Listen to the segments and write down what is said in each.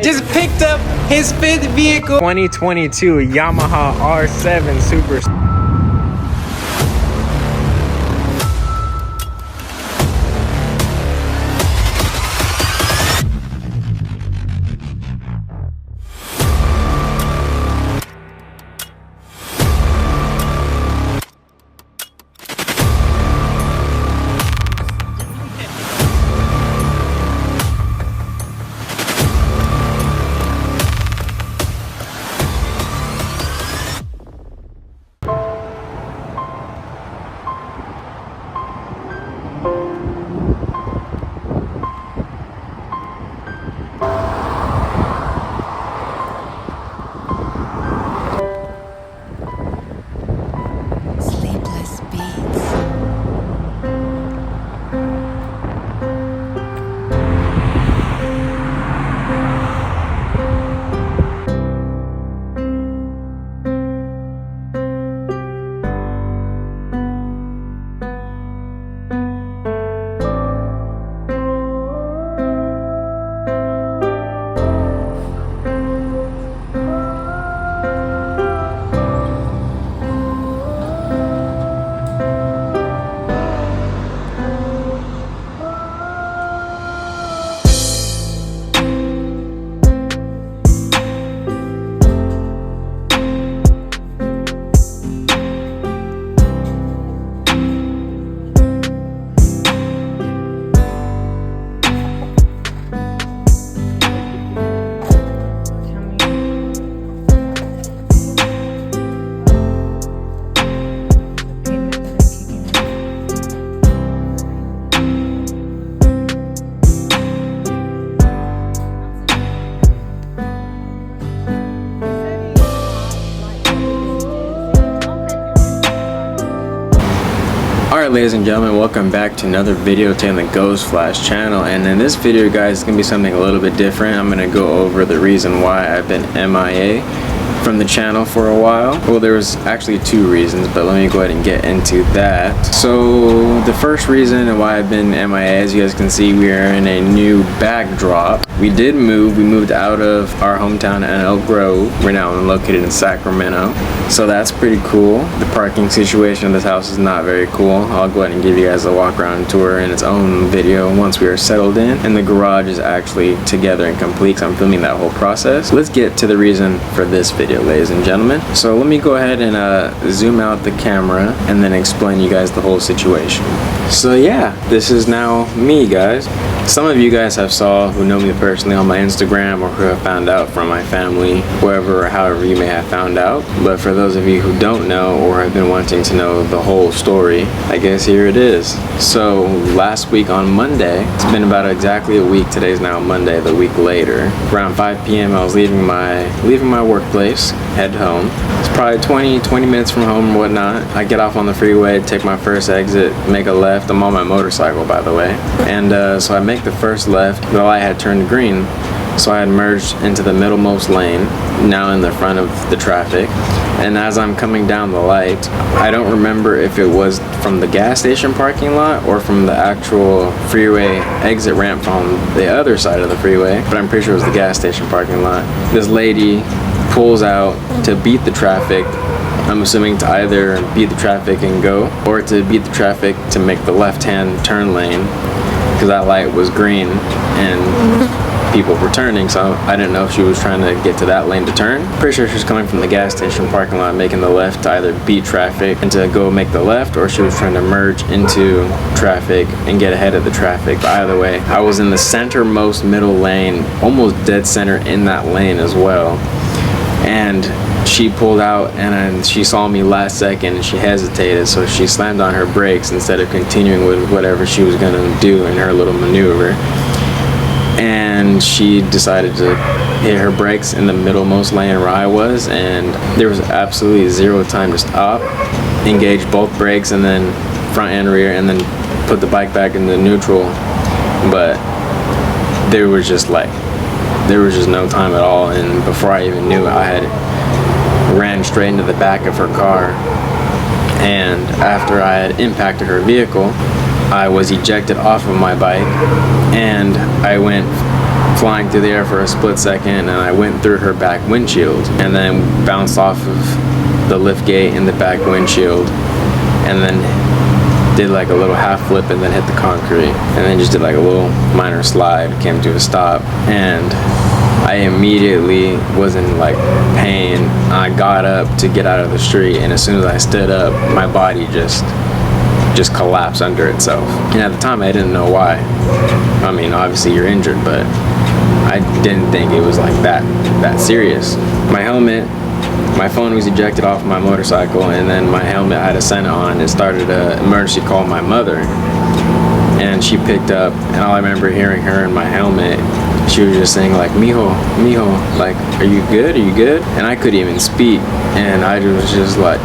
just picked up his 5th vehicle. 2022 Yamaha R7 Super. Alright, ladies and gentlemen, welcome back to another video on the Ghost Flash channel. And in this video, guys, it's going to be something a little bit different. I'm going to go over the reason why I've been MIA from the channel for a while. Well, there was actually 2 reasons, but let me go ahead and get into that. So the first reason why I've been MIA, as you guys can see, we are in a new backdrop. We did move. We moved out of our hometown in Elk Grove. We're now located in Sacramento. So that's pretty cool. The parking situation of this house is not very cool. I'll go ahead and give you guys a walk around tour in its own video once we are settled in. And the garage is actually together and complete, so I'm filming that whole process. Let's get to the reason for this video, ladies and gentlemen. So let me go ahead and zoom out the camera and then explain you guys the whole situation. So yeah, this is now me, guys. Some of you guys have saw who know me personally on my Instagram, or who have found out from my family, wherever or however you may have found out. But for those of you who don't know or have been wanting to know the whole story, I guess here it is. So last week on Monday, it's been about exactly a week. Today's now Monday, the week later. Around 5 p.m. I was leaving my workplace, head home. It's probably 20 minutes from home and whatnot. I get off on the freeway, take my first exit, make a left. I'm on my motorcycle, by the way. And so I make the first left. The light had turned green, so I had merged into the middlemost lane, now in the front of the traffic. And as I'm coming down the light, I don't remember if it was from the gas station parking lot or from the actual freeway exit ramp from the other side of the freeway, but I'm pretty sure it was the gas station parking lot. This lady pulls out to beat the traffic. I'm assuming to either beat the traffic and go, or to beat the traffic to make the left-hand turn lane, because that light was green and people were turning, so I didn't know if she was trying to get to that lane to turn. Pretty sure she was coming from the gas station parking lot making the left to either beat traffic and to go make the left, or she was trying to merge into traffic and get ahead of the traffic. But either way, I was in the centermost middle lane, almost dead center in that lane as well. And she pulled out and she saw me last second and she hesitated, so she slammed on her brakes instead of continuing with whatever she was gonna do in her little maneuver. And she decided to hit her brakes in the middlemost lane where I was, and there was absolutely zero time to stop, engage both brakes and then front and rear, and then put the bike back into neutral. But there was just no time at all, and before I even knew it, I had ran straight into the back of her car. And after I had impacted her vehicle, I was ejected off of my bike, and I went flying through the air for a split second, and I went through her back windshield and then bounced off of the lift gate in the back windshield, and then did like a little half flip and then hit the concrete, and then just did like a little minor slide, came to a stop, and I immediately was in like pain. I got up to get out of the street, and as soon as I stood up, my body just collapsed under itself. And at the time I didn't know why. I mean, obviously you're injured, but I didn't think it was like that serious. My helmet, my phone was ejected off my motorcycle, and then my helmet had a Senate on. It started an emergency call my mother, and she picked up, and all I remember hearing her in my helmet, she was just saying like, mijo, like, are you good? And I couldn't even speak, and I was just like,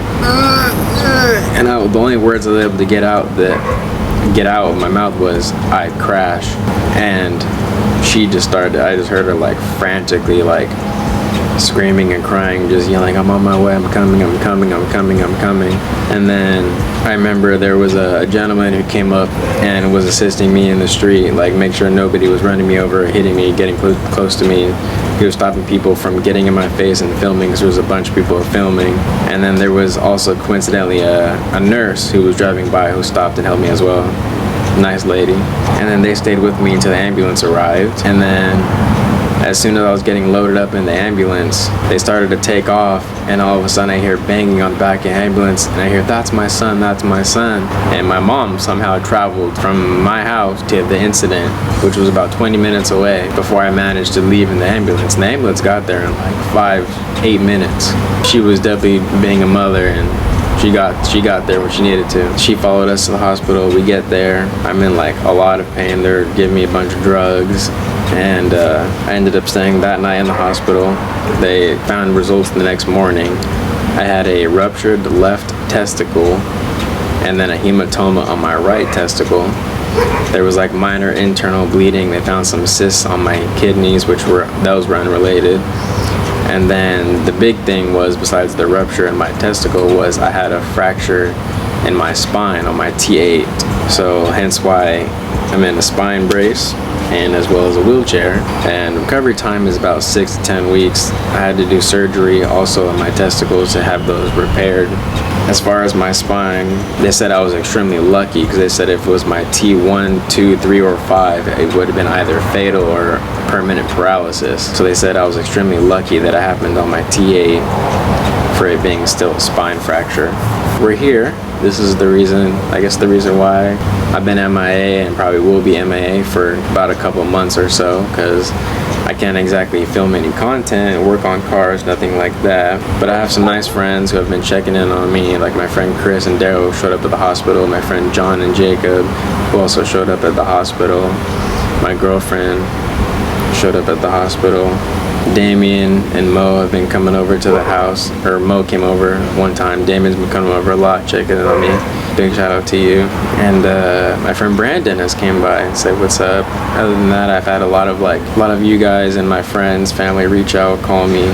and the only words I was able to get out of my mouth was, I crashed. And she just started, I just heard her like frantically like screaming and crying, just yelling, I'm on my way, I'm coming. And then I remember there was a gentleman who came up and was assisting me in the street, like make sure nobody was running me over, hitting me, getting close to me. He was stopping people from getting in my face and filming, because there was a bunch of people filming. And then there was also coincidentally a nurse who was driving by who stopped and helped me as well. Nice lady. And then they stayed with me until the ambulance arrived. And then as soon as I was getting loaded up in the ambulance, they started to take off, and all of a sudden I hear banging on the back of the ambulance, and I hear, that's my son. And my mom somehow traveled from my house to the incident, which was about 20 minutes away, before I managed to leave in the ambulance. And the ambulance got there in like 5-8 minutes. She was definitely being a mother, and she got there when she needed to. She followed us to the hospital. We get there. I'm in like a lot of pain. They're giving me a bunch of drugs. And I ended up staying that night in the hospital. They found results the next morning. I had a ruptured left testicle and then a hematoma on my right testicle. There was like minor internal bleeding. They found some cysts on my kidneys, those were unrelated. And then the big thing was, besides the rupture in my testicle, was I had a fracture in my spine on my T8. So hence why I'm in a spine brace, and as well as a wheelchair, and recovery time is about 6 to 10 weeks. I had to do surgery also on my testicles to have those repaired. As far as my spine, they said I was extremely lucky, because they said if it was my T1, 2, 3, or 5, it would have been either fatal or permanent paralysis. So they said I was extremely lucky that it happened on my T8 for it being still a spine fracture. We're here. This is the reason why I've been MIA, and probably will be MIA for about a couple months or so, because I can't exactly film any content, work on cars, nothing like that. But I have some nice friends who have been checking in on me, like my friend Chris and Daryl showed up at the hospital, my friend John and Jacob, who also showed up at the hospital, my girlfriend showed up at the hospital. Damien and Mo have been coming over to the house, or Mo came over one time. Damien's been coming over a lot, checking in on me. Big shout out to you. And my friend Brandon has came by and said what's up. Other than that, I've had a lot of you guys and my friends, family reach out, call me,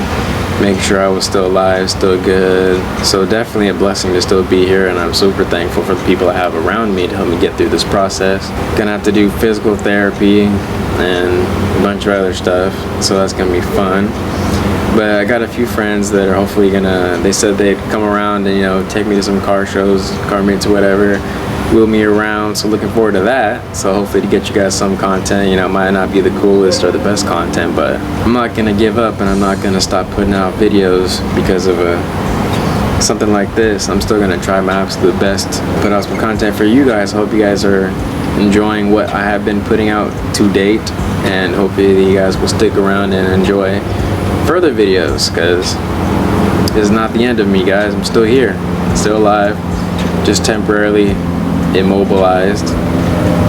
make sure I was still alive, still good. So definitely a blessing to still be here, and I'm super thankful for the people I have around me to help me get through this process. Gonna have to do physical therapy and a bunch of other stuff, so that's gonna be fun. But I got a few friends that are hopefully they said they'd come around and take me to some car shows, car meets or whatever, wheel me around, so looking forward to that. So hopefully to get you guys some content. Might not be the coolest or the best content, but I'm not gonna give up, and I'm not gonna stop putting out videos because of something like this. I'm still gonna try my absolute best to put out some content for you guys. I hope you guys are enjoying what I have been putting out to date, and hopefully you guys will stick around and enjoy further videos, because this is not the end of me, guys. I'm still here, still alive, just temporarily immobilized.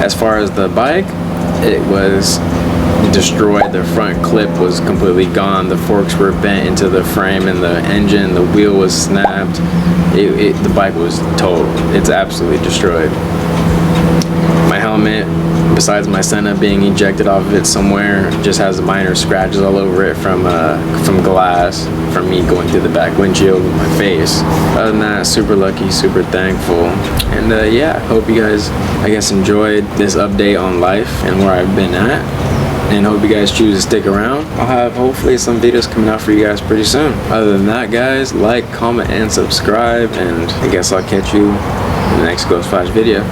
As far as the bike, it was destroyed. The front clip was completely gone. The forks were bent into the frame and the engine. The wheel was snapped. The bike was totaled. It's absolutely destroyed. My helmet, besides my Senna being ejected off of it somewhere, just has minor scratches all over it from glass, from me going through the back windshield with my face. Other than that, super lucky, super thankful. And yeah, hope you guys, enjoyed this update on life and where I've been at. and hope you guys choose to stick around. I'll have hopefully some videos coming out for you guys pretty soon. Other than that, guys, like, comment, and subscribe, and I guess I'll catch you in the next Ghost Flash video.